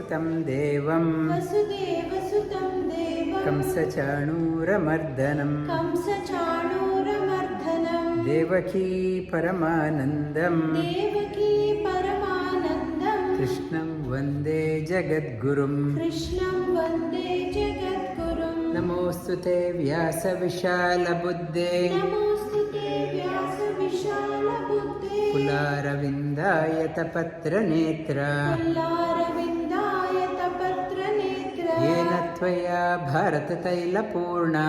सुतं देवं कंसचाणूरमर्दनं देवकी परमानन्दं कृष्णं वन्दे जगद्गुरुं नमोऽस्तु ते व्यासविशालबुद्धे कुलारविन्दायतपत्रनेत्र येन त्वया भारततैलपूर्णा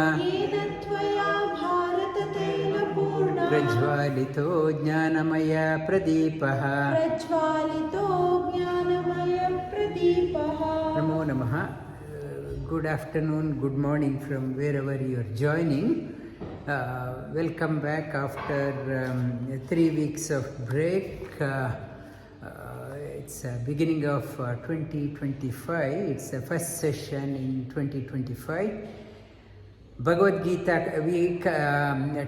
प्रज्वालितो ज्ञानमय प्रदीपः नमो नमः. Good afternoon, good morning from wherever you are joining. Welcome back after 3 weeks of break. It's beginning of 2025. It's the first session in 2025. Bhagavad Gita, we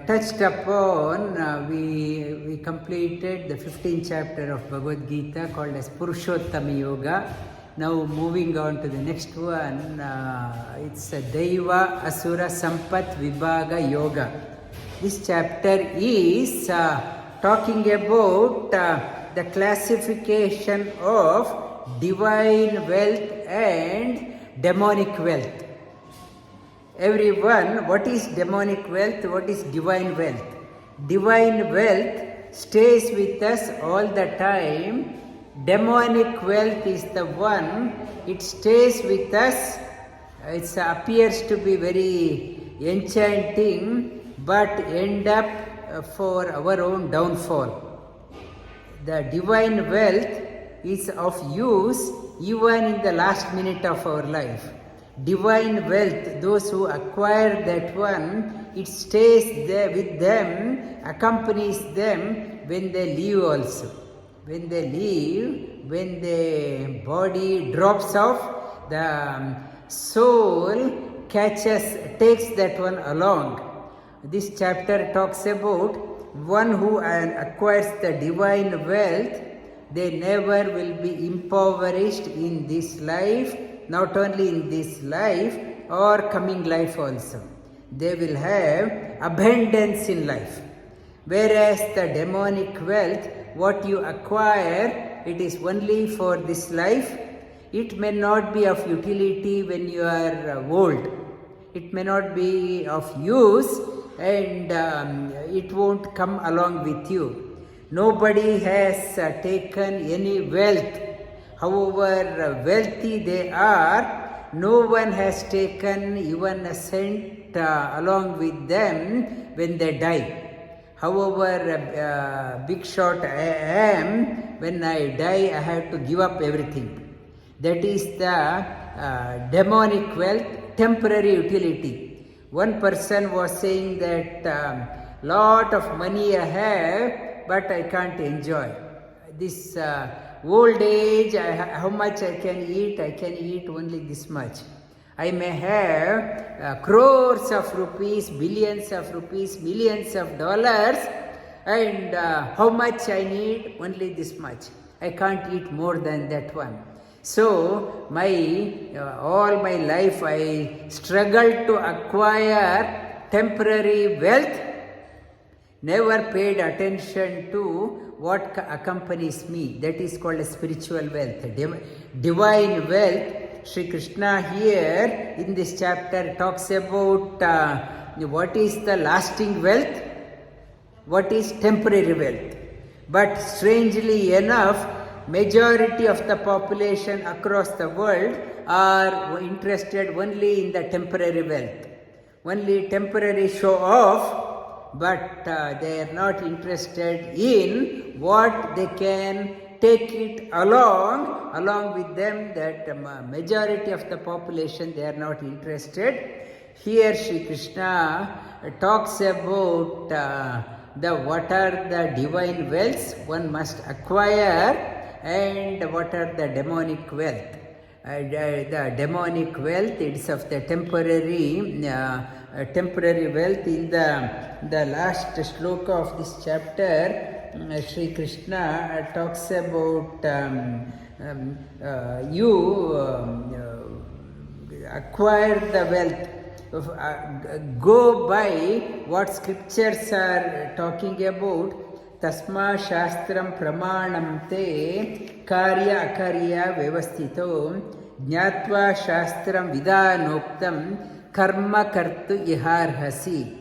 touched upon, we completed the 15th chapter of Bhagavad Gita called as Purushottama Yoga. Now moving on to the next one, it's Daiva Asura Sampat Vibhaga Yoga. This chapter is talking about the classification of divine wealth and demonic wealth. Everyone, what is demonic wealth? What is divine wealth? Divine wealth stays with us all the time. Demonic wealth is the one, it stays with us. It appears to be very enchanting, but end up for our own downfall. The divine wealth is of use even in the last minute of our life. Divine wealth, those who acquire that one, it stays there with them, accompanies them when they leave also. When they leave, when the body drops off, the soul takes that one along. This chapter talks about one who acquires the divine wealth, they never will be impoverished in this life, not only in this life or coming life also. They will have abundance in life. Whereas the demonic wealth, what you acquire, it is only for this life. It may not be of utility when you are old. It may not be of use, and it won't come along with you. Nobody has taken any wealth. However wealthy they are, no one has taken even a cent along with them when they die. However big shot I am, when I die I have to give up everything. That is the demonic wealth, temporary utility. One person was saying that lot of money I have, but I can't enjoy. This old age, how much I can eat only this much. I may have crores of rupees, billions of rupees, millions of dollars, and how much I need? Only this much. I can't eat more than that one. So, all my life I struggled to acquire temporary wealth, never paid attention to what accompanies me. That is called a spiritual wealth. Divine wealth, Sri Krishna here in this chapter talks about what is the lasting wealth, what is temporary wealth. But strangely enough, majority of the population across the world are interested only in the temporary wealth, only temporary show off, but they are not interested in what they can take it along with them. That majority of the population, they are not interested. Here Sri Krishna talks about what are the divine wealths one must acquire and what are the demonic wealth. The demonic wealth, it's of the temporary wealth. In the last sloka of this chapter, Sri Krishna talks about you acquire the wealth, go by what scriptures are talking about. Tasma shastram pramanam te karya akarya vyavastito jnatva shastram vidanoktam karma kartu iharhasi.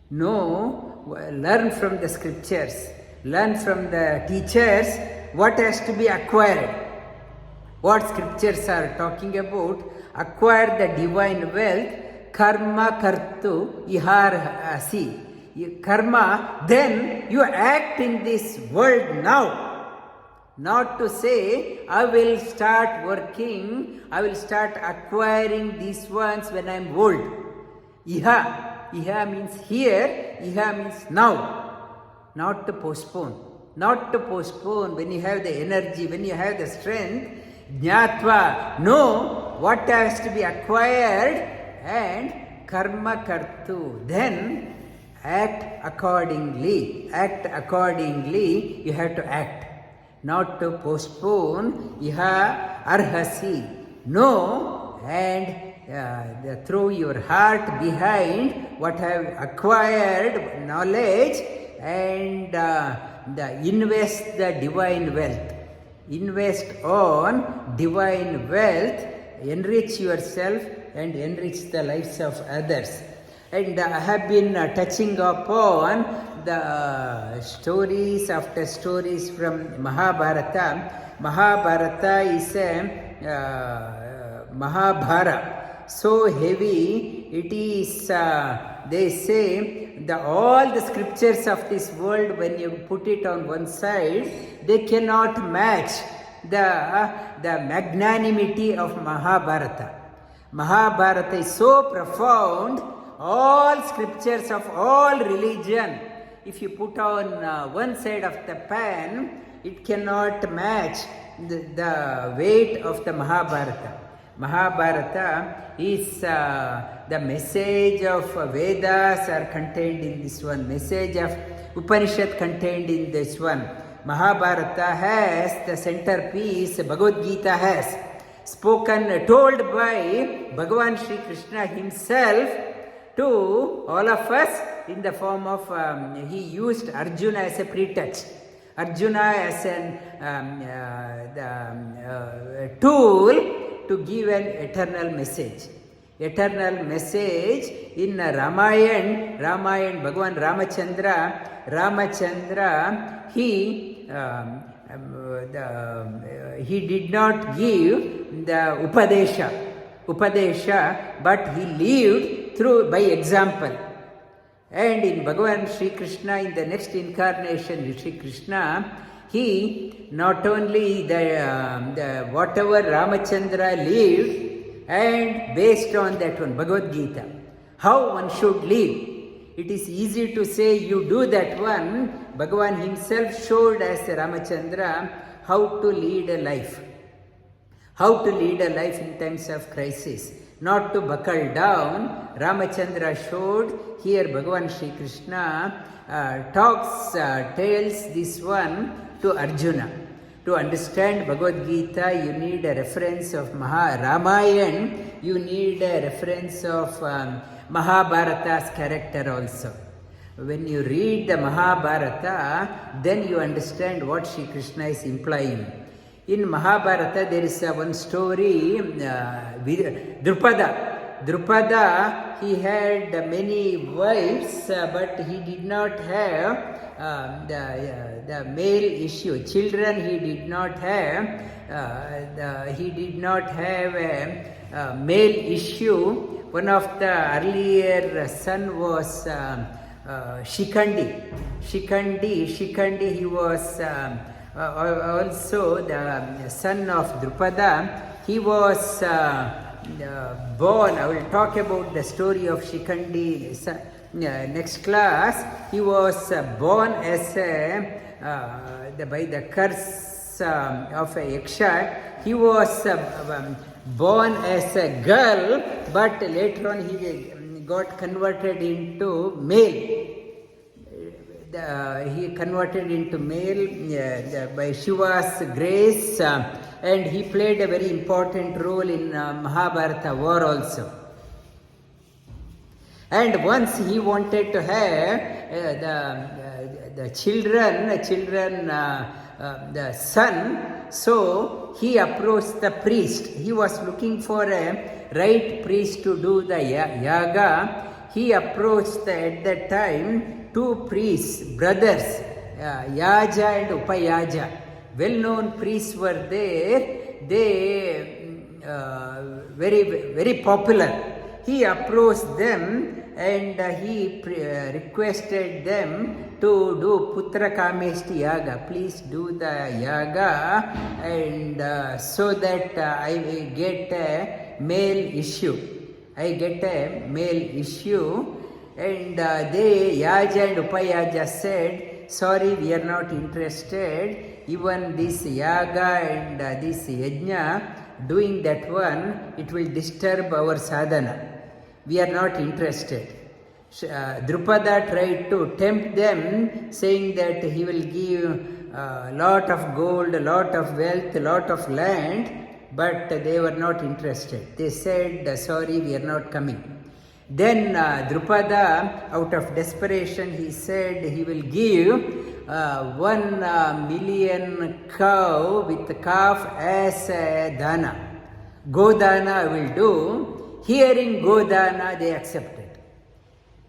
No, learn from the scriptures, learn from the teachers what has to be acquired. What scriptures are talking about, acquire the divine wealth, karma kartu iharhasi. Karma, then you act in this world now. Not to say, I will start working, I will start acquiring these ones when I am old. Iha means here, iha means now. Not to postpone. Not to postpone when you have the energy, when you have the strength. Jnatva, know what has to be acquired, and karma kartu. Then act accordingly. Act accordingly, you have to act. Not to postpone. Iha arhasi. Know and throw your heart behind what have acquired knowledge and invest the divine wealth. Invest on divine wealth, enrich yourself and enrich the lives of others. And I have been touching upon the stories after stories from Mahabharata. Mahabharata is a Mahabharata. So heavy it is, they say, all the scriptures of this world, when you put it on one side, they cannot match the magnanimity of Mahabharata. Mahabharata is so profound, all scriptures of all religion, if you put on one side of the pan, it cannot match the weight of the Mahabharata. Mahabharata is the message of Vedas are contained in this one, message of Upanishad contained in this one. Mahabharata has the centerpiece, Bhagavad Gita has spoken, told by Bhagavan Sri Krishna himself to all of us in the form of, he used Arjuna as a pretext. Arjuna as a tool to give an eternal message. Eternal message in Ramayana, Bhagavan Ramachandra, he did not give the Upadesha, but he lived through by example. And in Bhagavan Sri Krishna, in the next incarnation, Sri Krishna, he not only the whatever Ramachandra lived, and based on that one, Bhagavad Gita, how one should live. It is easy to say you do that one. Bhagavan himself showed as Ramachandra how to lead a life. How to lead a life in times of crisis. Not to buckle down. Ramachandra showed. Here Bhagavan Sri Krishna tells this one to Arjuna. To understand Bhagavad Gita, you need a reference of Ramayana, you need a reference of Mahabharata's character also. When you read the Mahabharata, then you understand what Sri Krishna is implying. In Mahabharata, there is one story, Drupada, he had many wives, but he did not have the male issue. Children he did not have. He did not have a male issue. One of the earlier son was Shikandi. Shikandi, he was also the son of Drupada. He was born. I will talk about the story of Shikandi next class. He was born as by the curse of a yaksha. He was born as a girl, but later on he got converted into male. he converted into male by Shiva's grace, and he played a very important role in Mahabharata war also. And once he wanted to have the son, so he approached the priest. He was looking for a right priest to do the yaga. He approached at that time two priests, brothers, Yaja and Upayaja. Well-known priests were there. They very popular. He approached them and he requested them to do Putra Kameshti Yaga. Please do the yaga, and so that I will get a male issue. And they, Yaja and Upayaja, said, sorry, we are not interested. Even this yaga and this yajna, doing that one, it will disturb our sadhana. We are not interested. Drupada tried to tempt them, saying that he will give a lot of gold, a lot of wealth, a lot of land, but they were not interested. They said, sorry, we are not coming. Then Drupada, out of desperation, he said he will give 1 million cow with calf as a dana. Godana I will do. Hearing Godana, they accepted.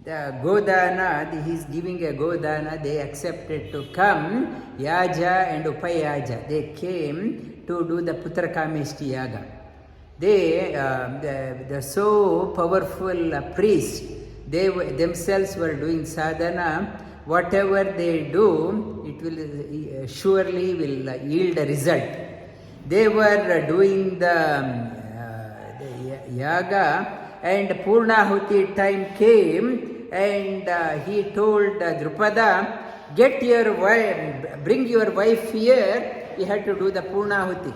The Godana, he is giving a Godana, they accepted to come. Yaja and Upayaja, they came to do the Putra Kameshti Yaga. They, the so powerful priests, they themselves were doing sadhana. Whatever they do, it will surely will yield a result. They were doing the yaga, and Purnahuti time came, and he told Drupada, get your wife, bring your wife here, we have to do the Purnahuti.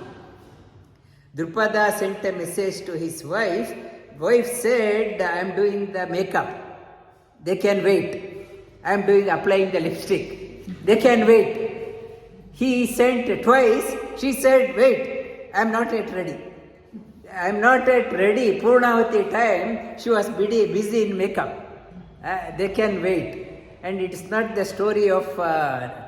Drupada sent a message to his wife. Wife said, I am doing the makeup. They can wait. I am applying the lipstick. They can wait. He sent twice. She said, wait, I am not yet ready. I am not yet ready. Purnahuti time, she was busy in makeup. They can wait. And it is not the story of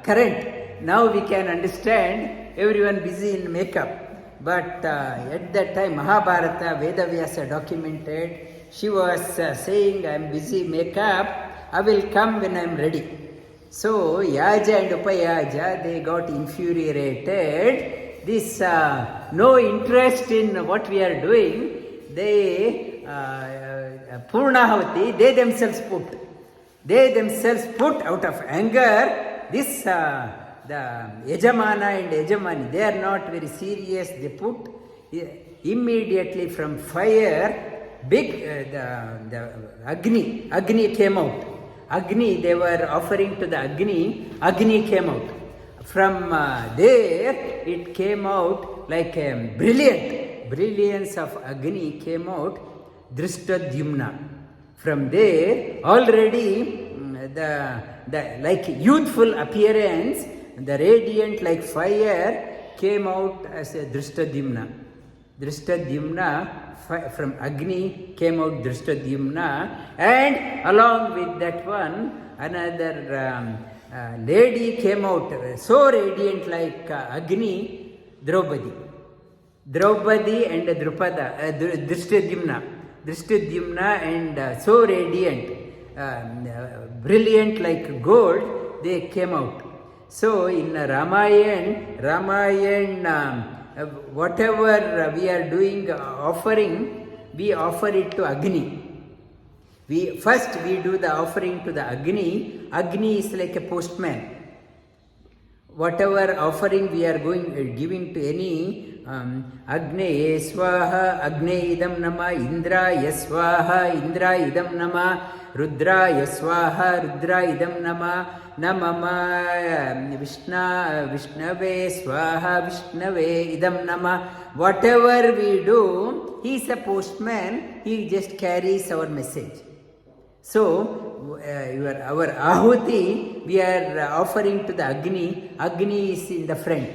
current. Now we can understand everyone busy in makeup. But at that time, Mahabharata, Vedavyasa documented, she was saying, I am busy makeup, I will come when I am ready. So, Yaja and Upayaja, they got infuriated. This no interest in what we are doing, they, Purnahuti, they themselves put out of anger, this the Yajamana and Yajamani, they are not very serious. They put immediately from fire, big, the Agni came out. Agni, they were offering to the Agni came out. From there, it came out like a brilliance of Agni came out, Dhrishtadyumna. From there, already the like youthful appearance, the radiant like fire came out as a Dhrishtadyumna. Dhrishtadyumna, from Agni came out Dhrishtadyumna, and along with that one, another lady came out, so radiant like Agni, Draupadi. Draupadi and Drupada, Dhrishtadyumna and so radiant, brilliant like gold, they came out. So in Ramayana, whatever we are doing, offering, we offer it to Agni. First we do the offering to the Agni. Agni is like a postman. Whatever offering we are giving to any Agne Swaha, Agne Idam Nama, Indra Yaswaha, Indra Idam Nama, Rudra Yaswaha, Rudra Idam Nama, Namama Vishnave Swaha, Vishnave Idam Nama. Whatever we do, he is a postman, he just carries our message. So, our ahuti, we are offering to the Agni. Agni is in the front.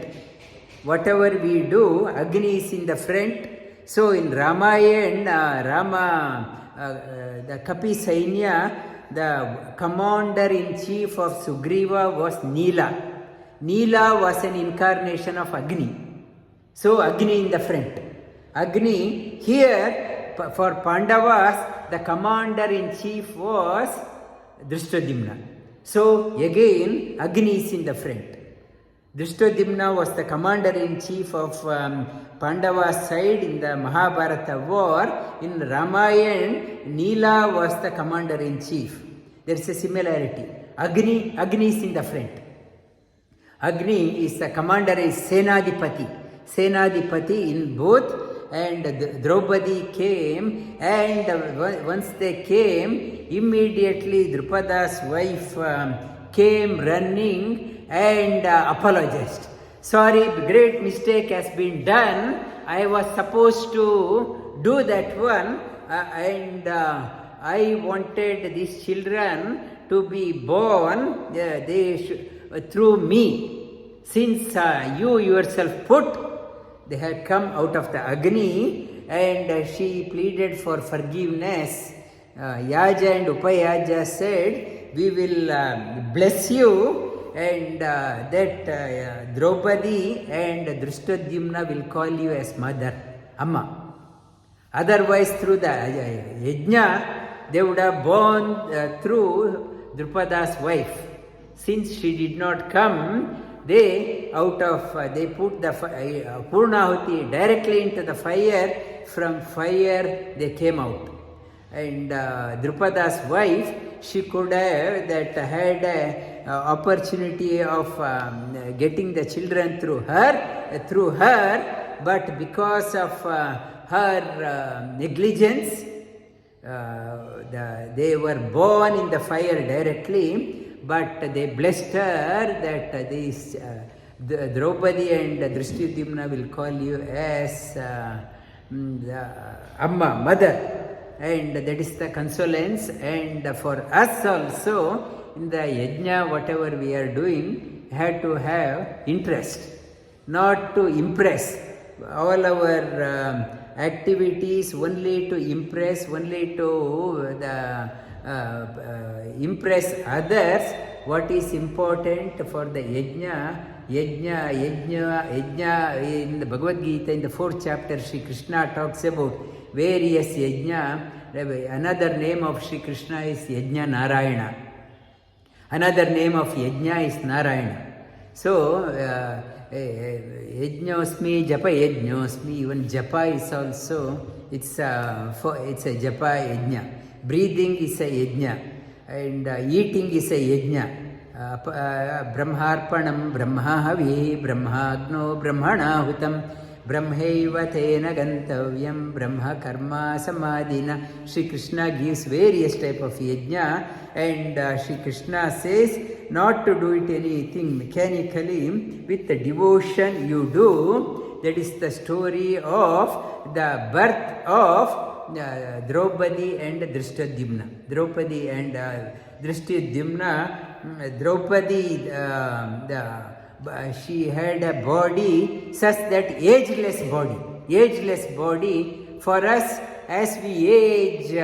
Whatever we do, Agni is in the front. So in Ramayana, the Kapi Sainya, the commander-in-chief of Sugriva was Nila. Nila was an incarnation of Agni. So Agni in the front. Agni, here for Pandavas, the commander-in-chief was Dhrishtadyumna. So again, Agni is in the front. Dhrishtadyumna was the commander-in-chief of Pandava's side in the Mahabharata war. In Ramayana, Nila was the commander-in-chief. There is a similarity. Agni is in the front. Agni is the commander, is Senadipati. Senadipati in both. And Draupadi came, and once they came, immediately Drupada's wife came running and apologized. Sorry, great mistake has been done. I was supposed to do that one, and I wanted these children to be born through me. Since you yourself put, they had come out of the Agni, and she pleaded for forgiveness. Yaja and Upayaja said, we will bless you, and that Draupadi and Dhrishtadyumna will call you as mother, Amma. Otherwise, through the Yajna, they would have born through Drupada's wife. Since she did not come, they put the Purnahuti directly into the fire. From fire they came out. And Drupada's wife, she could have had an opportunity of getting the children through her, but because of her negligence, they were born in the fire directly. But they blessed her that these Draupadi and Dhrishtadyumna will call you as Amma, mother. And that is the consolence. And for us also, in the Yajna, whatever we are doing, had to have interest, not to impress. All our activities only to impress, only to impress others. What is important for the Yajna, in the Bhagavad Gita, in the 4th chapter, Sri Krishna talks about various Yajna. Another name of Sri Krishna is Yajna Narayana. Another name of Yajna is Narayana. So, Yajnosmi, Japa Yajnosmi, even Japa is also, it's a Japa Yajna. Breathing is a Yajna, and eating is a Yajna. Brahmarpanam Brahmahavi Brahmagno Brahmanahutam Brahmaiva Tena Gantavyam Brahma Karma Samadhina. Sri Krishna gives various type of Yajna, and Sri Krishna says not to do it anything mechanically. With the devotion you do. That is the story of the birth of Draupadi and Dhrishtadyumna. Draupadi and Dhrishtadyumna. Draupadi, she had a body such that ageless body. For us, as we age,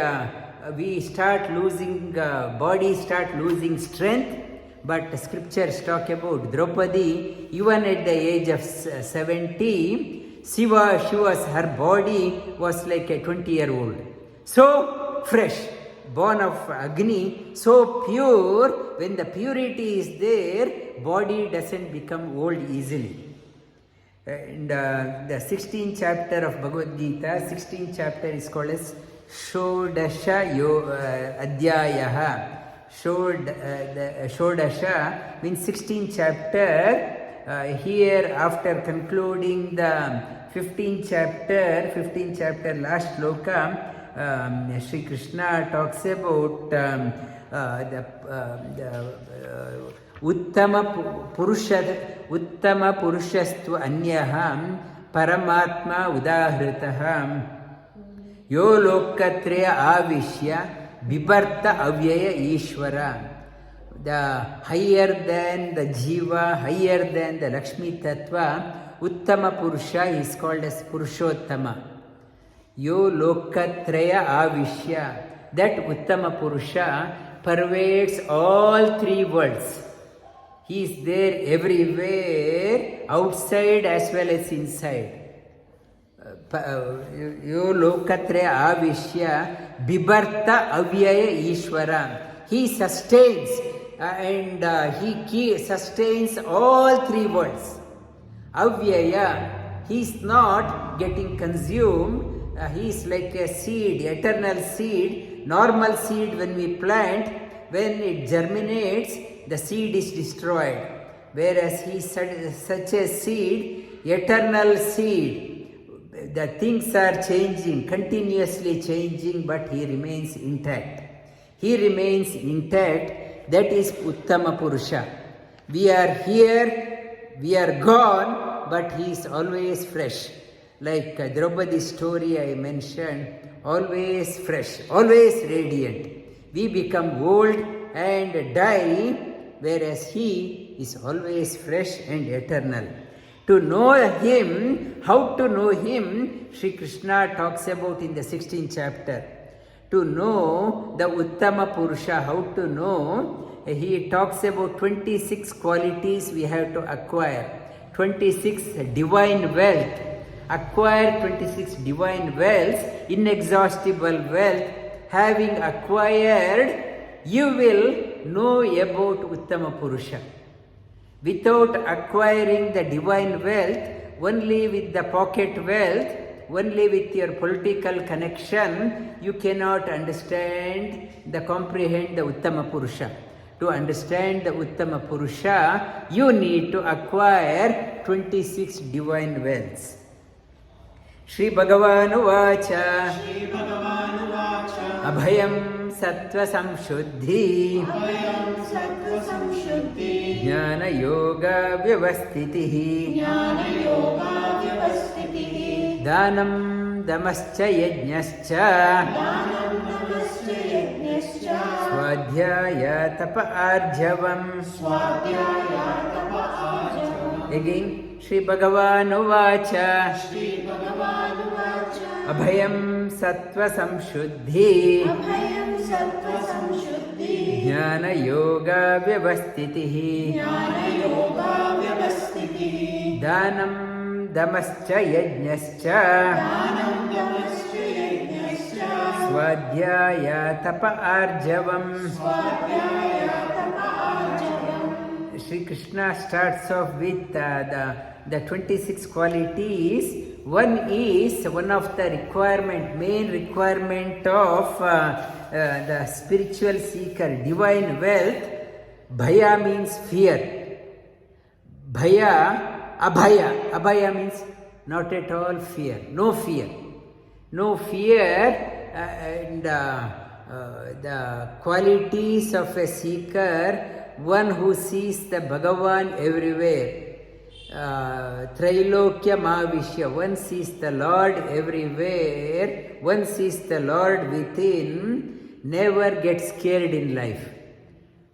we start losing, body start losing strength. But scriptures talk about Draupadi, even at the age of 70, her body was like a 20-year-old. So fresh, born of Agni, so pure. When the purity is there, body doesn't become old easily. And the 16th chapter of Bhagavad Gita, 16th chapter is called as Shodasha Adhyayaha. Shodasha means 16th chapter. Here, after concluding the 15th chapter, last sloka, Sri Krishna talks about the Uttama Purushastu Anyaham Paramatma Udahritaha Yo Lokatraya Avishya Bibarta Avyaya Ishvara. The higher than the Jiva, higher than the Lakshmi Tattva, Uttama Purusha is called as Purushottama. Yo Lokatraya Avishya. That Uttama Purusha pervades all three worlds. He is there everywhere, outside as well as inside. Yo Lokatraya Avishya Bibarta Avyaya Ishvara. He sustains and he sustains all three worlds. Avyaya, he is not getting consumed. He is like a seed, eternal seed, normal seed. When we plant, when it germinates, the seed is destroyed. Whereas he is such a seed, eternal seed. The things are changing, continuously changing, but he remains intact. He remains intact. That is Uttama Purusha. We are here, we are gone, but he is always fresh. Like Draupadi's story I mentioned, always fresh, always radiant. We become old and die, whereas he is always fresh and eternal. To know him, how to know him, Sri Krishna talks about in the 16th chapter. To know the Uttama Purusha, how to know, he talks about 26 qualities we have to acquire. 26 divine wealth. Acquire 26 divine wealth, inexhaustible wealth. Having acquired, you will know about Uttama Purusha. Without acquiring the divine wealth, only with the pocket wealth, only with your political connection, you cannot understand, comprehend the Uttama Purusha. To understand the Uttama Purusha, you need to acquire 26 divine wealths. Shri Bhagavan Uvacha Abhayam Sattva Samshuddhi Jnana Yoga Vyavastitihi Dhanam Damascha Yajnascha Swadhyaya Tapa Arjavam. Again, Shri Bhagavan Uvacha Abhayam Sattva Samshuddhi Jnana Yoga Vyavastitihi Dhanam Damascha Yajnascha Swadhyaya Tapa Arjavam. Sri Krishna starts off with the 26 qualities. One of the main requirement of the spiritual seeker, divine wealth. Bhaya means fear. Bhaya, abhaya. Abhaya means not at all fear. No fear. No fear. And the qualities of a seeker, one who sees the Bhagavan everywhere. Trailokya Mavishya, one sees the Lord everywhere, one sees the Lord within, never gets scared in life.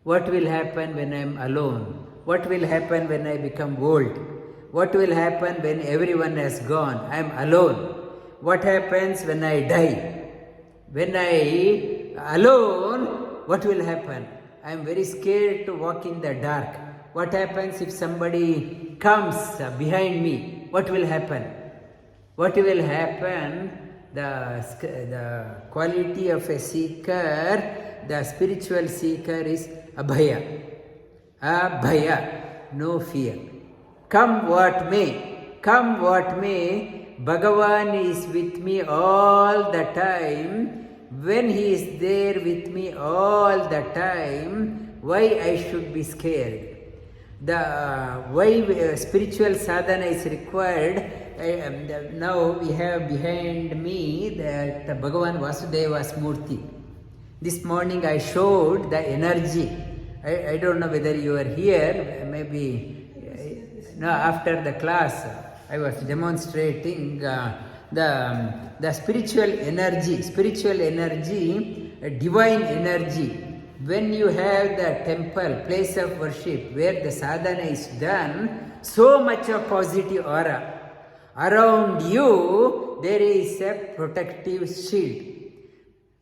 What will happen when I am alone? What will happen when I become old? What will happen when everyone has gone? I am alone. What happens when I die? When I alone, what will happen? I am very scared to walk in the dark. What happens if somebody comes behind me? What will happen? What will happen? The quality of a seeker, the spiritual seeker is abhaya. Abhaya, no fear. Come what may, Bhagavan is with me all the time. When he is there with me all the time, why I should be scared? Why spiritual sadhana is required. Now we have behind me that Bhagavan Vasudeva's Murti. This morning I showed the energy. I don't know whether you are here, maybe after the class I was demonstrating the spiritual energy divine energy. When you have the temple, place of worship, where the sadhana is done, so much of positive aura. Around you, there is a protective shield.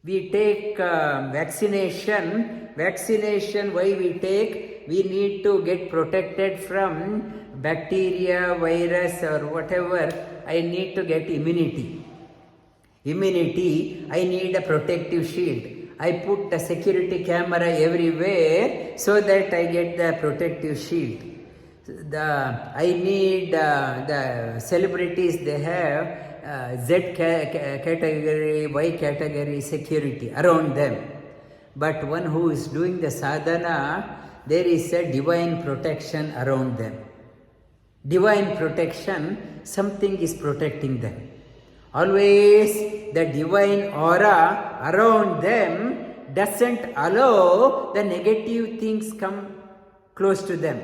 We take vaccination. Vaccination, why we take? We need to get protected from bacteria, virus or whatever. I need to get immunity. I need a protective shield. I put a security camera everywhere so that I get the protective shield. I need the celebrities, they have Z category, Y category security around them. But one who is doing the sadhana, there is a divine protection around them. Divine protection, something is protecting them. Always the divine aura around them doesn't allow the negative things come close to them.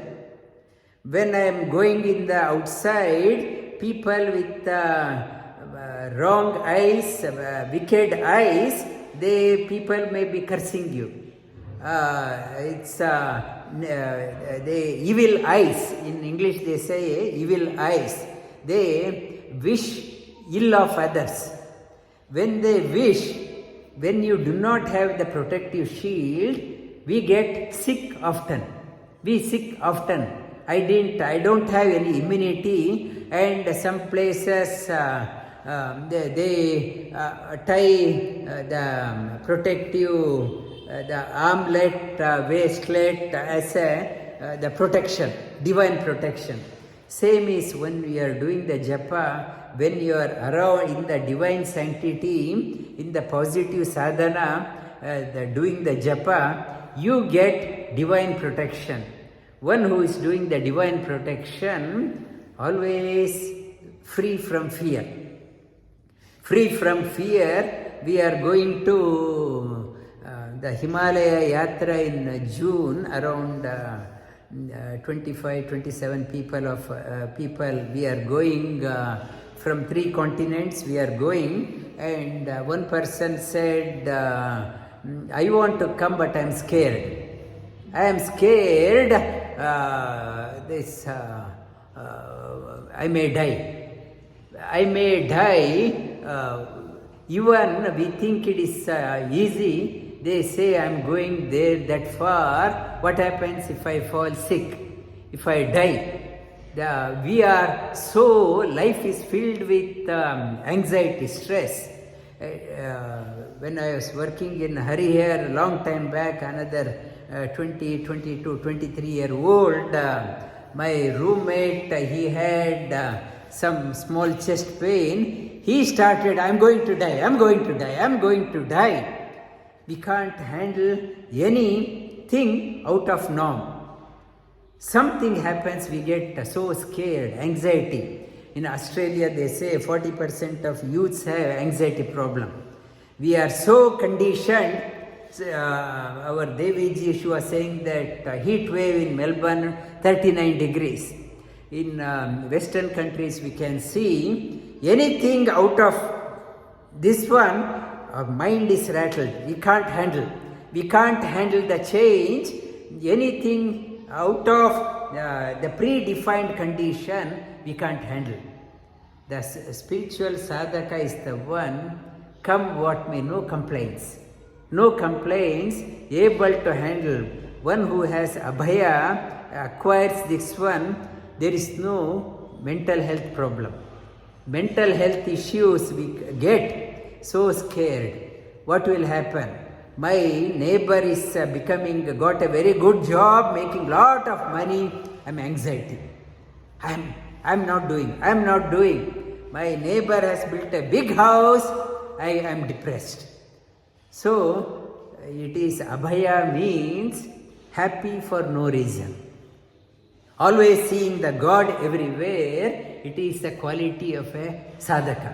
When I am going in the outside, people with wrong eyes, wicked eyes, people may be cursing you. It's the evil eyes. In English they say evil eyes. They wish ill of others. When they wish, when you do not have the protective shield, we get sick often. I don't have any immunity, and some places they tie the protective, the armlet, waistlet as the protection, divine protection. Same is when we are doing the japa, when you are around in the divine sanctity, in the positive sadhana, doing the japa, you get divine protection. One who is doing the divine protection, always free from fear. Free from fear, we are going to the Himalaya Yatra in June, around 25-27 people. We are going from 3 continents, we are going, and one person said, I want to come but I am scared. I am scared I may die. Even we think it is easy. They say I am going there that far. What happens if I fall sick? If I die? We are so, life is filled with anxiety, stress. When I was working in Harihar long time back, another 20, 22, 23-year-old, my roommate, he had some small chest pain. He started, I'm going to die. We can't handle anything out of norm. Something happens, we get so scared, anxiety. In Australia, they say 40% of youths have anxiety problem. We are so conditioned. Our Deviji, she was saying that heat wave in Melbourne, 39 degrees. In Western countries, we can see anything out of this one, our mind is rattled. We can't handle the change. Anything out of the predefined condition, we can't handle. The spiritual sadhaka is the one, come what may, no complaints, able to handle. One who has abhaya acquires this one, there is no mental health problem. Mental health issues we get so scared. What will happen? My neighbor is got a very good job, making lot of money. I'm anxiety. I'm not doing. My neighbor has built a big house. I am depressed. So it is abhaya means happy for no reason. Always seeing the God everywhere, it is the quality of a sadhaka.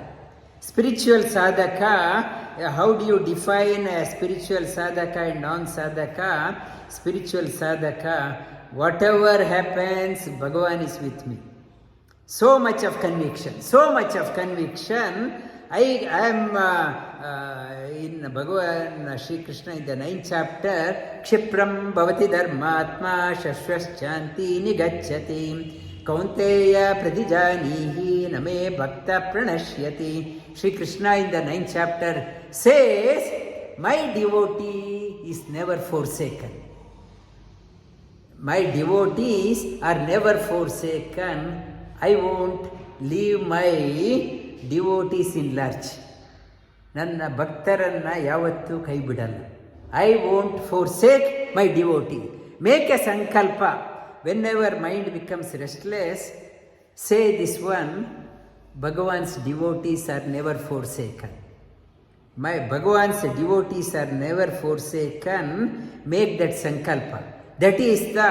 Spiritual sadhaka, how do you define a spiritual sadhaka and non-sadhaka? Spiritual sadhaka, whatever happens, Bhagavan is with me. So much of conviction. I am in Bhagavan Sri Krishna in the 9th chapter, Kshipram Bhavati Dharmatma Shashvaschanti Nigacchati Kaunteya Pradijanihi Name Bhakta Pranashyati. Sri Krishna in the 9th chapter says, my devotee is never forsaken. My devotees are never forsaken. I won't leave my devotees in lurch. ನನ್ನ ಭಕ್ತರನ್ನು ಯಾವತ್ತೂ ಕೈ ಬಿಡಲ್ಲ. I won't forsake my devotee. Make a sankalpa. Whenever mind becomes restless, say this one, Bhagavan's devotees are never forsaken. My Bhagavan's devotees are never forsaken. Make that sankalpa. That is the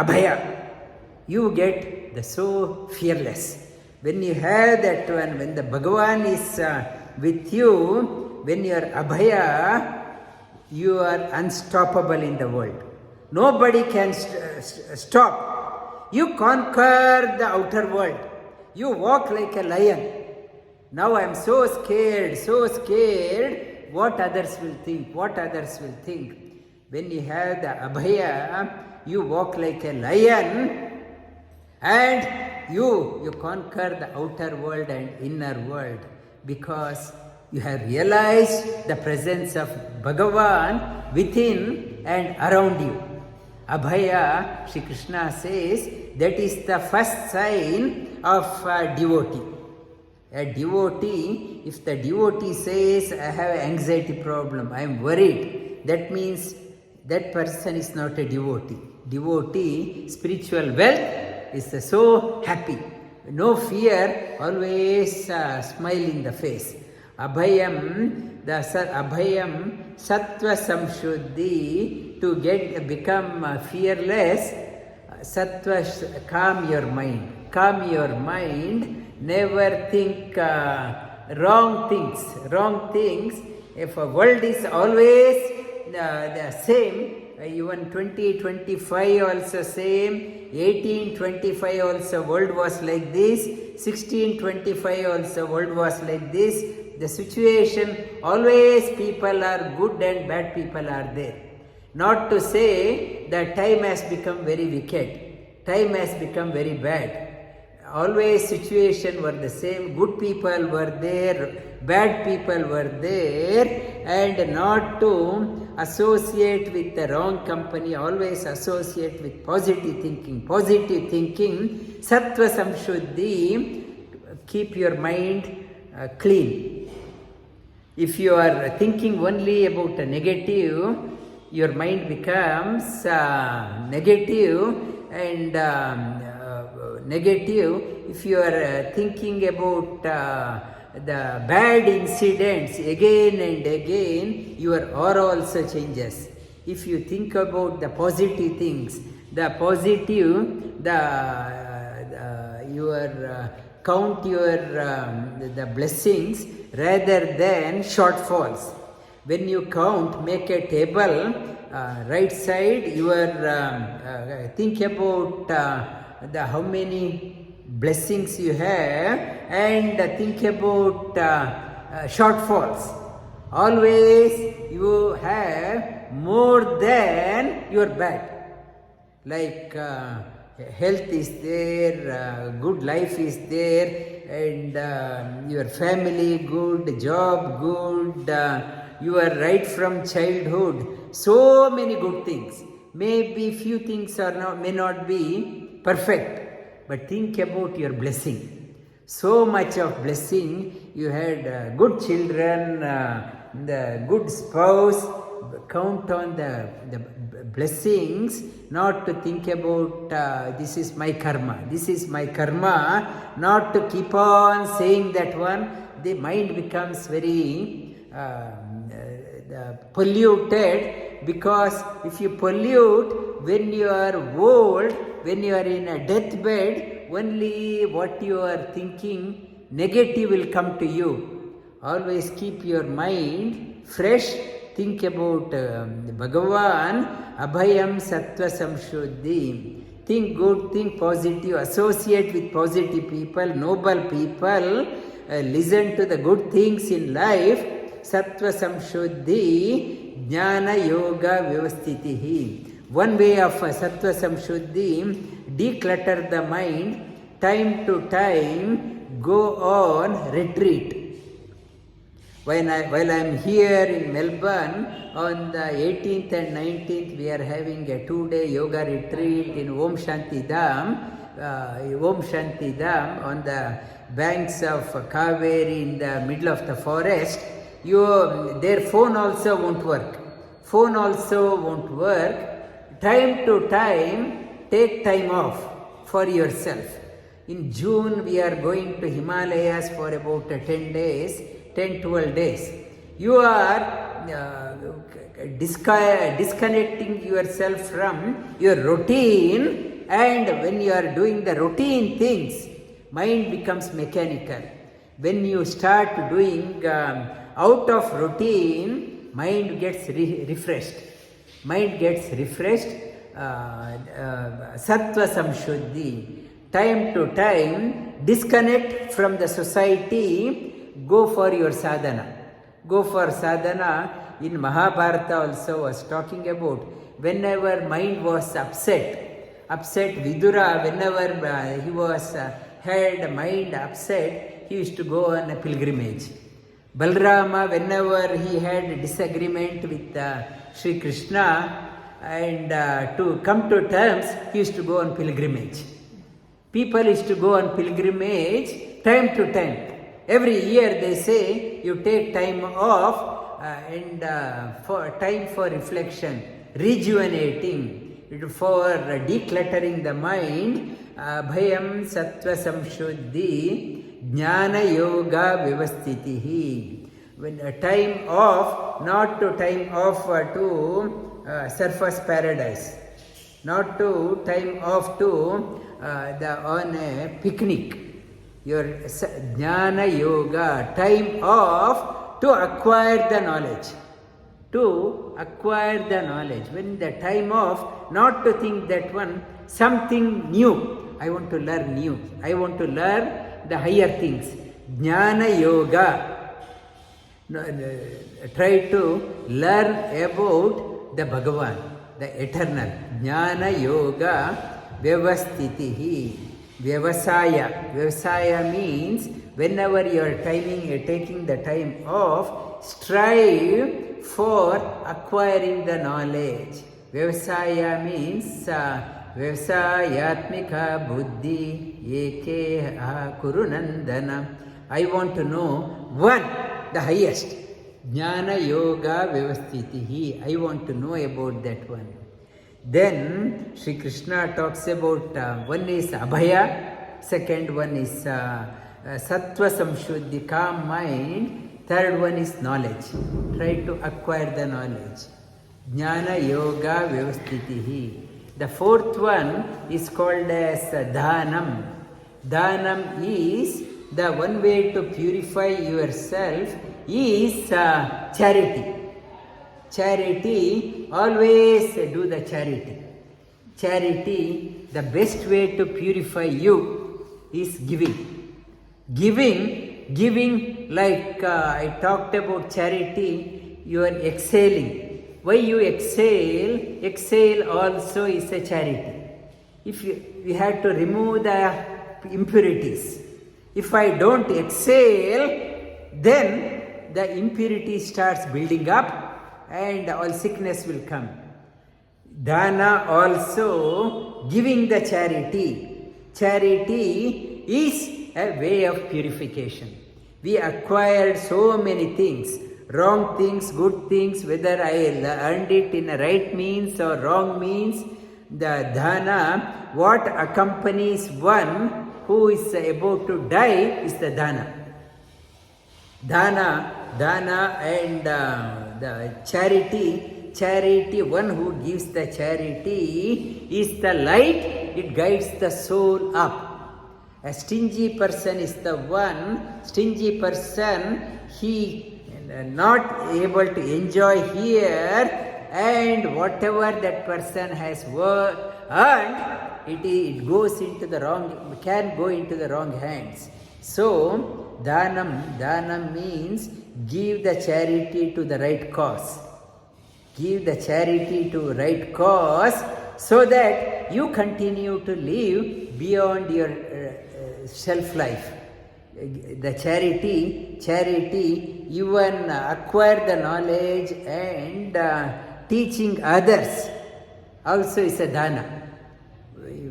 abhaya. You get the so fearless. When you have that one, when the Bhagavan is with you, when you are abhaya, you are unstoppable in the world. Nobody can stop. You conquer the outer world. You walk like a lion. Now I am so scared, what others will think, When you have the abhaya, you walk like a lion and you conquer the outer world and inner world, because you have realized the presence of Bhagavan within and around you. Abhaya, Shri Krishna says, that is the first sign of a devotee. A devotee, if the devotee says, I have an anxiety problem, I am worried, that means that person is not a devotee. Devotee, spiritual wealth, is so happy. No fear, always smile in the face. Abhayam, Abhayam, Sattva Samshuddhi, to become fearless. Sattva, calm your mind. Never think wrong things. If a world is always the same, even 2025 also same, 1825 also world was like this, 1625 also world was like this. The situation, always people are good and bad people are there. Not to say that time has become very wicked, time has become very bad. Always situation were the same, good people were there, bad people were there, and not to associate with the wrong company, always associate with positive thinking. Sattva Samshuddhi, keep your mind clean. If you are thinking only about a negative, your mind becomes negative, and negative. If you are thinking about the bad incidents again and again, your aura also changes. If you think about the positive things, the positive, count the blessings rather than shortfalls. When you count, make a table, right side, think about how many blessings you have, and think about shortfalls. Always you have more than your bad. Like health is there, good life is there, and your family good, job good, you are right from childhood. So many good things. Maybe few things may not be perfect, but think about your blessing. So much of blessing. You had good children, the good spouse. Count on the blessings, not to think about this is my karma, not to keep on saying that one. The mind becomes very polluted, because if you pollute, when you are old, when you are in a deathbed, only what you are thinking negative will come to you. Always keep your mind fresh. Think about Bhagavan, Abhayam Sattva Samshuddhi. Think good, think positive, associate with positive people, noble people, listen to the good things in life. sattva samshuddhi, jnana yoga vyavastitihi. One way of sattva samshuddhi, declutter the mind, time to time go on retreat. While I am here in Melbourne, on the 18th and 19th, we are having a 2-day yoga retreat in Om Shanti Dham on the banks of Kaveri in the middle of the forest. Their phone also won't work. Time to time, take time off for yourself. In June, we are going to Himalayas for about 10 days. 10-12 days. You are disconnecting yourself from your routine, and when you are doing the routine things, mind becomes mechanical. When you start doing out of routine, mind gets refreshed. Sattva samshuddhi. Time to time, disconnect from the society. Go for your sadhana. In Mahabharata also was talking about whenever mind was upset Vidura, whenever he was had mind upset, he used to go on a pilgrimage. Balrama, whenever he had disagreement with Sri Krishna and to come to terms, he used to go on pilgrimage. People used to go on pilgrimage time to time. Every year they say you take time off and for time for reflection, rejuvenating, for decluttering the mind. Bhayam sattva samshuddhi, jnana yoga vyavastitihi. When time off, not to time off to surface paradise, not to time off to on a picnic. Your jnana yoga, time off to acquire the knowledge. When the time off, not to think that one, something new. I want to learn new. I want to learn the higher things. Jnana yoga. Try to learn about the Bhagavan, the eternal. Jnana yoga vyavastitihi. Vyavasaya means whenever you are taking the time off, strive for acquiring the knowledge. Vyavasaya means Vyavasayatmika buddhi eke kurunandana. I want to know one, the highest. Jnana yoga vyavastitihi. I want to know about that one. Then Sri Krishna talks about one is abhaya, second one is sattva samshuddhi, calm mind, third one is knowledge. Try to acquire the knowledge. Jnana yoga vyavastitihi. The fourth one is called as dhanam. Dhanam is the one way to purify yourself is charity. Charity, always do the charity. Charity, the best way to purify you is giving. Giving like I talked about charity, you are exhaling. Why you exhale? Exhale also is a charity. If you have to remove the impurities. If I don't exhale, then the impurity starts building up and all sickness will come. Dana also giving the charity. Charity is a way of purification. We acquired so many things, wrong things, good things, whether I earned it in a right means or wrong means. The dana, what accompanies one who is about to die is the dana. Dana and the charity, one who gives the charity is the light, it guides the soul up. A stingy person is the one, stingy person, he not able to enjoy here, and whatever that person has earned, it goes into the wrong, can go into the wrong hands. So, dhanam means give the charity to the right cause. Give the charity to right cause so that you continue to live beyond your shelf life. The charity even acquire the knowledge and teaching others also is a dana.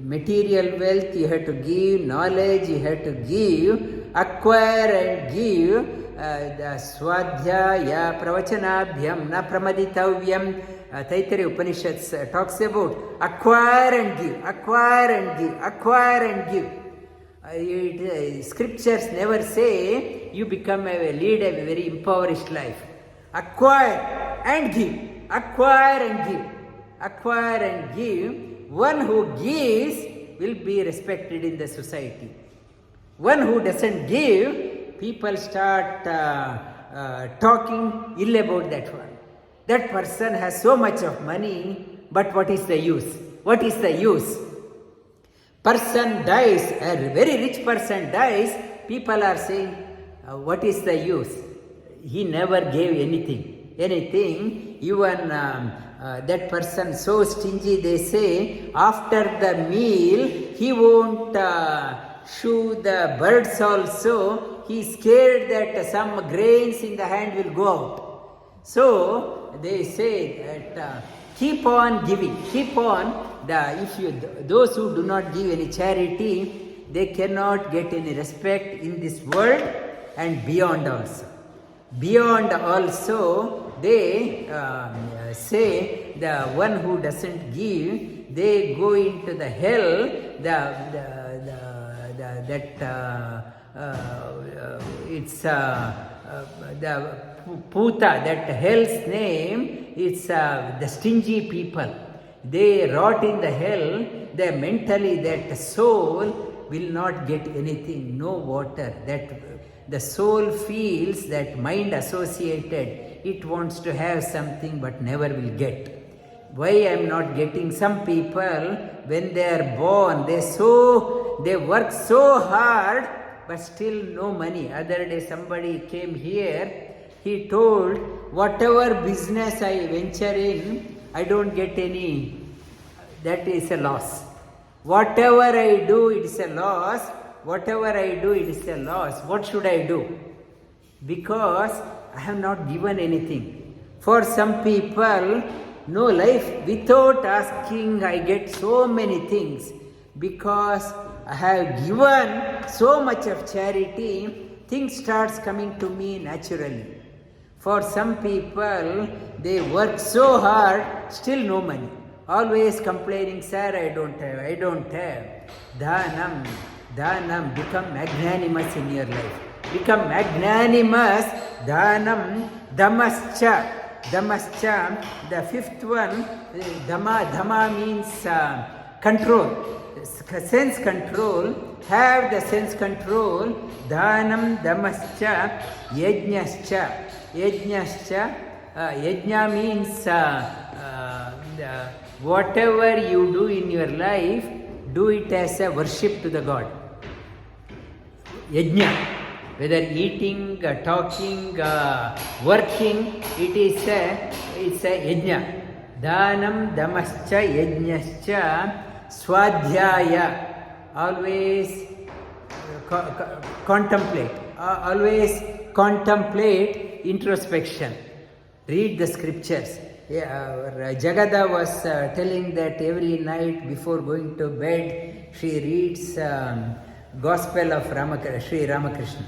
Material wealth you have to give, knowledge you have to give, acquire and give. The swadhyaya pravachanabhyam na pramaditavyam. Taittiriya Upanishads talks about acquire and give, acquire and give, acquire and give. Scriptures never say you become lead a very impoverished life. Acquire and give, acquire and give, acquire and give. One who gives will be respected in the society. One who doesn't give, people start talking ill about that one. That person has so much of money, but what is the use? What is the use? Person dies, a very rich person dies, people are saying, what is the use? He never gave anything. Even that person so stingy, they say, after the meal, he won't shoe the birds also. He is scared that some grains in the hand will go out. So, they say that keep on giving, keep on. Those who do not give any charity, they cannot get any respect in this world and beyond also. Beyond also, they say the one who doesn't give, they go into the hell. It's the Puta, that hell's name. It's the stingy people. They rot in the hell. They mentally, that soul will not get anything, no water. That the soul feels that mind associated, it wants to have something but never will get. Why I am not getting? Some people, when they are born, they work so hard, but still no money. Other day somebody came here, he told, whatever business I venture in, I don't get any. That is a loss. Whatever I do, it is a loss. Whatever I do, it is a loss. What should I do? Because I have not given anything. For some people, no life. Without asking, I get so many things. Because I have given so much of charity, things starts coming to me naturally. For some people, they work so hard, still no money. Always complaining, sir, I don't have. Dhanam, become magnanimous in your life. Become magnanimous. Dhanam, damascha. The fifth one, dhamma means control. Sense control. Have the sense control. Dhanam, damascha, yajnascha. Yajna means whatever you do in your life, do it as a worship to the God. Yajna, whether eating, talking, working, it's a yajna. Dhanam, damascha, yajnascha, swadhyaya. Always contemplate. Always contemplate introspection. Read the scriptures. Jagada was telling that every night before going to bed, she reads Gospel of Sri Ramakrishna.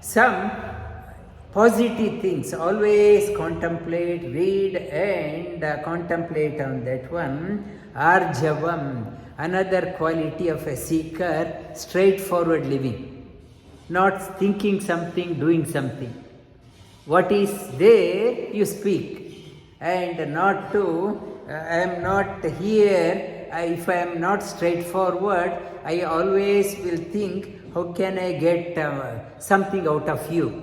Some positive things, always contemplate, read and contemplate on that one. Arjavam, another quality of a seeker, straightforward living. Not thinking something, doing something. What is there, you speak. And not to, I am not here, if I am not straightforward, I always will think, how can I get something out of you?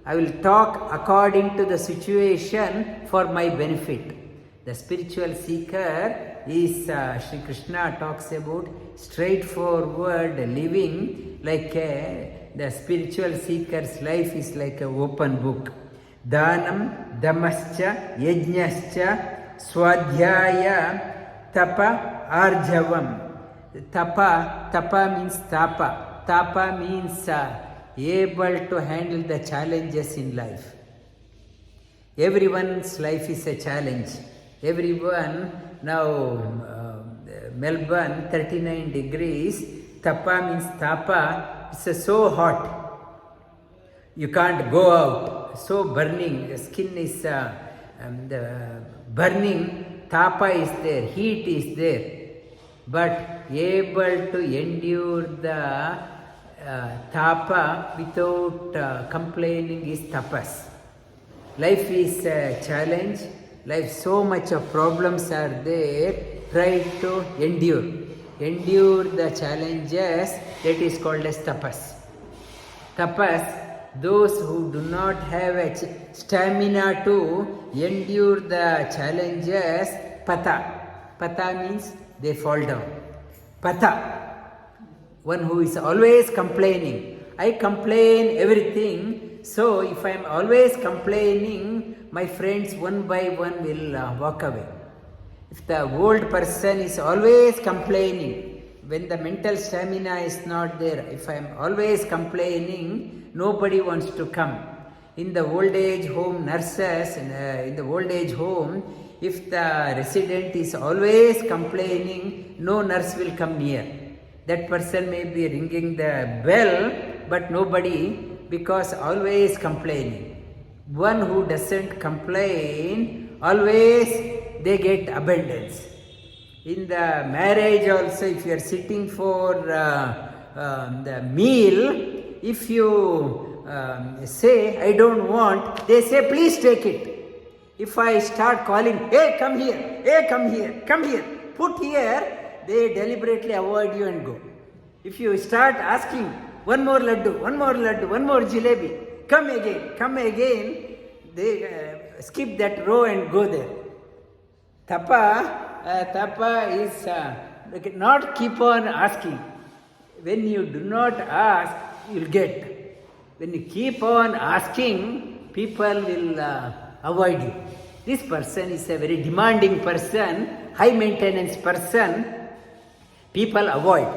I will talk according to the situation for my benefit. The spiritual seeker is, Sri Krishna talks about straightforward living, like the spiritual seeker's life is like an open book. Dhanam, Damascha, Yajnascha, Swadhyaya, Tapa, Arjavam. Tapa means tapa. Tapa means able to handle the challenges in life. Everyone's life is a challenge. Everyone, now Melbourne 39 degrees, tapa means tapa, it's so hot. You can't go out, so burning, the skin is burning, tapa is there, heat is there. But able to endure the tapa without complaining is tapas. Life is a challenge. Life, so much of problems are there. Try to endure. Endure the challenges. That is called as tapas. Tapas, those who do not have a stamina to endure the challenges, pata. Pata means they fall down. Pata, one who is always complaining. I complain everything, so if I am always complaining, my friends one by one will walk away. If the old person is always complaining, when the mental stamina is not there, if I am always complaining, nobody wants to come. In the old age home, nurses, in the old age home, if the resident is always complaining, no nurse will come near. That person may be ringing the bell, but nobody, because always complaining. One who doesn't complain, always they get abundance. In the marriage also, if you are sitting for the meal, if you say, I don't want, they say, please take it. If I start calling, hey, come here, hey, come here, come here, put here, they deliberately avoid you and go. If you start asking, one more laddu, one more laddu, one more jalebi, come again, they skip that row and go there. Tapa is not keep on asking. When you do not ask, you'll get. When you keep on asking, people will avoid you. This person is a very demanding person, high maintenance person, people avoid.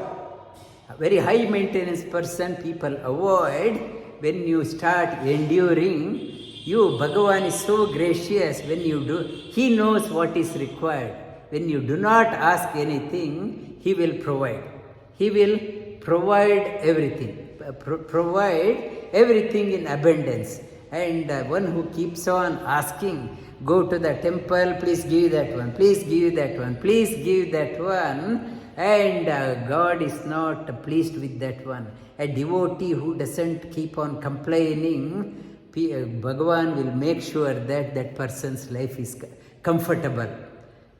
A very high maintenance person, people avoid. When you start enduring, Bhagavan is so gracious. When you do, He knows what is required. When you do not ask anything, He will provide. He will provide everything. Provide everything in abundance. And one who keeps on asking, go to the temple, please give that one, please give that one, please give that one, and God is not pleased with that one. A devotee who doesn't keep on complaining, Bhagavan will make sure that that person's life is comfortable.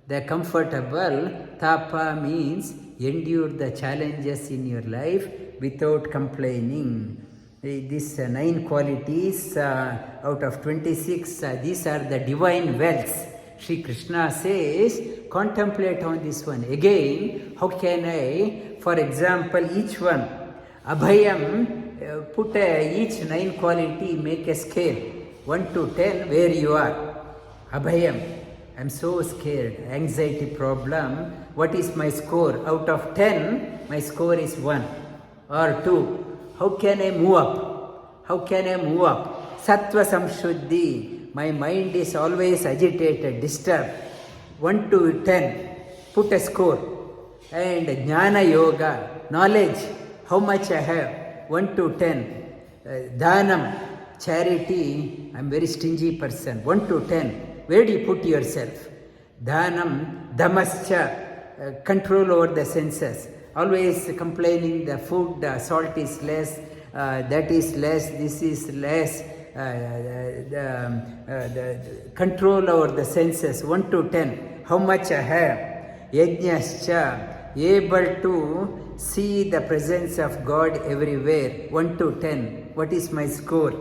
The comfortable, tapa means endure the challenges in your life without complaining. These 9 qualities out of 26, these are the divine wealths. Sri Krishna says, contemplate on this one. Again, how can I, for example, each one, Abhayam, put each 9 quality, make a scale, 1 to 10, where you are. Abhayam, I'm so scared, anxiety problem, what is my score? Out of 10, my score is 1 or 2. How can I move up? How can I move up? Sattva samshuddhi. My mind is always agitated, disturbed. 1 to 10. Put a score. And jnana yoga, knowledge. How much I have? 1 to 10. Dhanam, charity. I'm very stingy person. 1 to 10. Where do you put yourself? Dhanam, damascha, control over the senses. Always complaining the food, salt is less, that is less, this is less. The control over the senses, 1 to 10. How much I have? Yajnascha, able to see the presence of God everywhere, 1 to 10. What is my score?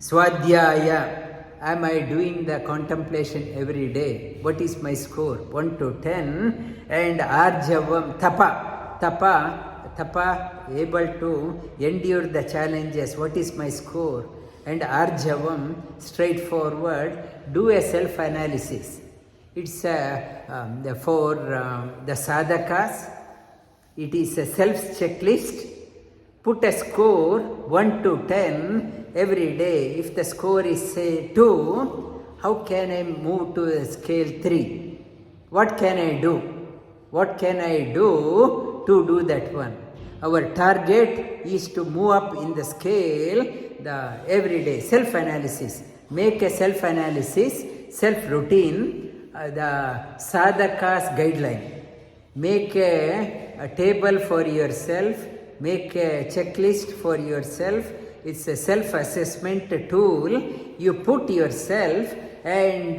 Swadhyaya, am I doing the contemplation every day? What is my score? 1 to 10. And Arjavam, tapa, tapa, able to endure the challenges, what is my score, and arjavam, straightforward, do a self-analysis. It's for the sadhakas, it is a self-checklist. Put a score 1 to 10 every day. If the score is say 2, how can I move to a scale 3? What can I do? What can I do to do that one? Our target is to move up in the scale the everyday self-analysis. Make a self-analysis, self-routine, the sadhaka's guideline. Make a table for yourself, make a checklist for yourself. It's a self-assessment tool. You put yourself, and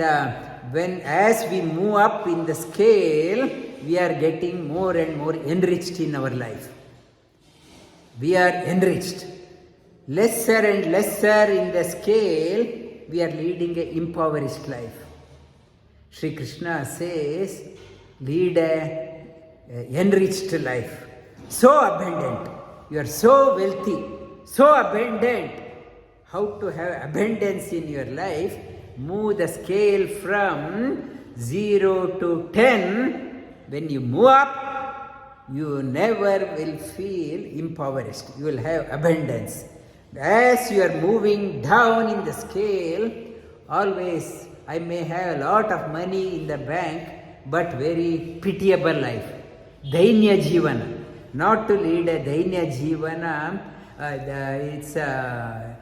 when as we move up in the scale, we are getting more and more enriched in our life. We are enriched. Lesser and lesser in the scale, we are leading an impoverished life. Sri Krishna says, lead a enriched life. So abundant. You are so wealthy, so abundant. How to have abundance in your life? Move the scale from 0 to 10. When you move up, you never will feel impoverished. You will have abundance. As you are moving down in the scale, always I may have a lot of money in the bank, but very pitiable life. Dainya Jivana. Not to lead a Dainya Jivana, it's na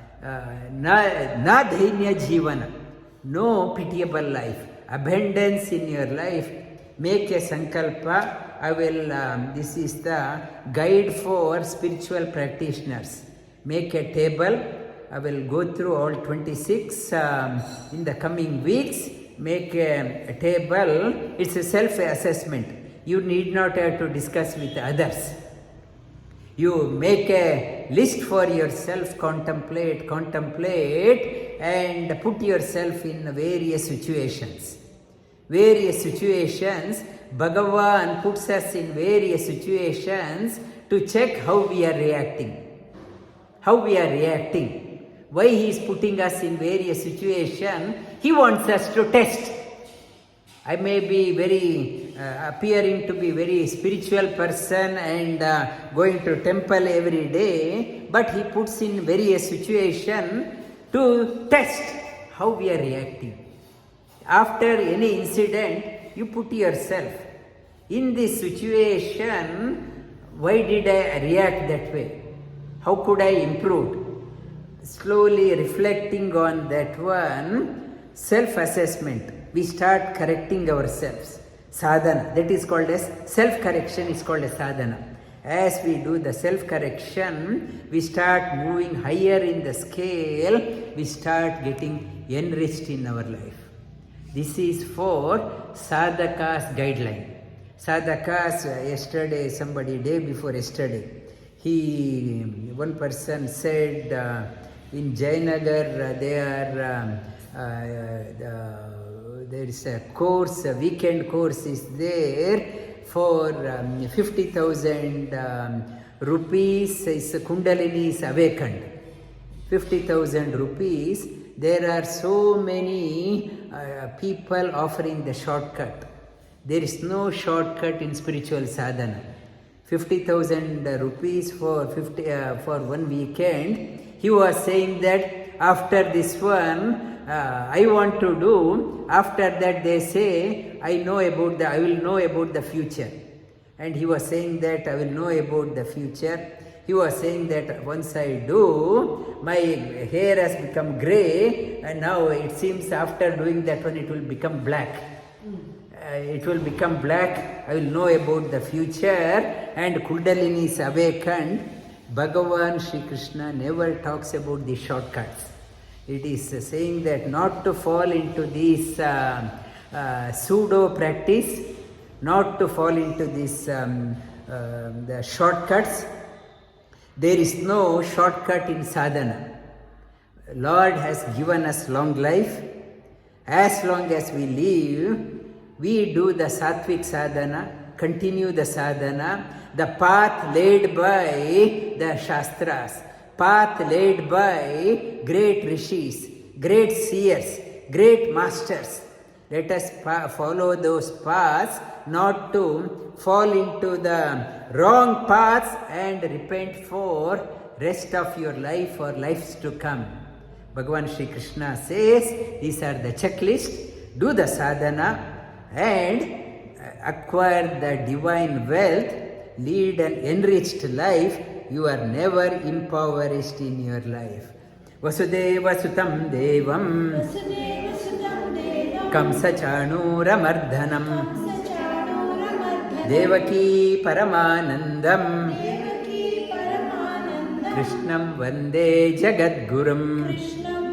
Dainya Jivana. No pitiable life. Abundance in your life. Make a sankalpa. I will, this is the guide for spiritual practitioners. Make a table. I will go through all 26 in the coming weeks. Make a table. It's a self-assessment. You need not have to discuss with others. You make a list for yourself, contemplate, and put yourself in various situations. Various situations, Bhagavan puts us in various situations to check how we are reacting. How we are reacting. Why he is putting us in various situations? He wants us to test. I may be very appearing to be very spiritual person and going to temple every day, but he puts in various situations to test how we are reacting. After any incident, you put yourself in this situation. Why did I react that way? How could I improve? Slowly reflecting on that one, self-assessment. We start correcting ourselves. Sadhana, that is called as self-correction, is called as sadhana. As we do the self-correction, we start moving higher in the scale, we start getting enriched in our life. This is for sadhaka's guideline. Sadhakas, yesterday, somebody, day before yesterday, one person said in Jayanagar there is a course, a weekend course is there for 50,000 rupees. Is Kundalini is awakened. 50,000 rupees. There are so many people offering the shortcut. There is no shortcut in spiritual sadhana. 50,000 rupees for 1 weekend. He was saying that after this one, I want to do. After that, they say, I will know about the future. And he was saying that I will know about the future. He was saying that once I do, my hair has become grey, and now it seems after doing that one, it will become black. It will become black. I will know about the future, and Kundalini is awakened. Bhagavan Shri Krishna never talks about the shortcuts. It is saying that not to fall into this pseudo practice, not to fall into this the shortcuts. There is no shortcut in sadhana. Lord has given us long life. As long as we live, we do the sattvic sadhana, continue the sadhana, the path laid by the Shastras, path laid by great rishis, great seers, great masters. Let us follow those paths, not to fall into the wrong paths and repent for rest of your life or lives to come. Bhagavan Shri Krishna says, these are the checklist. Do the sadhana and acquire the divine wealth, lead an enriched life. You are never impoverished in your life. Vasudeva Sutam Devam Kamsa Chanooramardhanam Devaki Paramanandam Krishnam Vande Jagadgurum.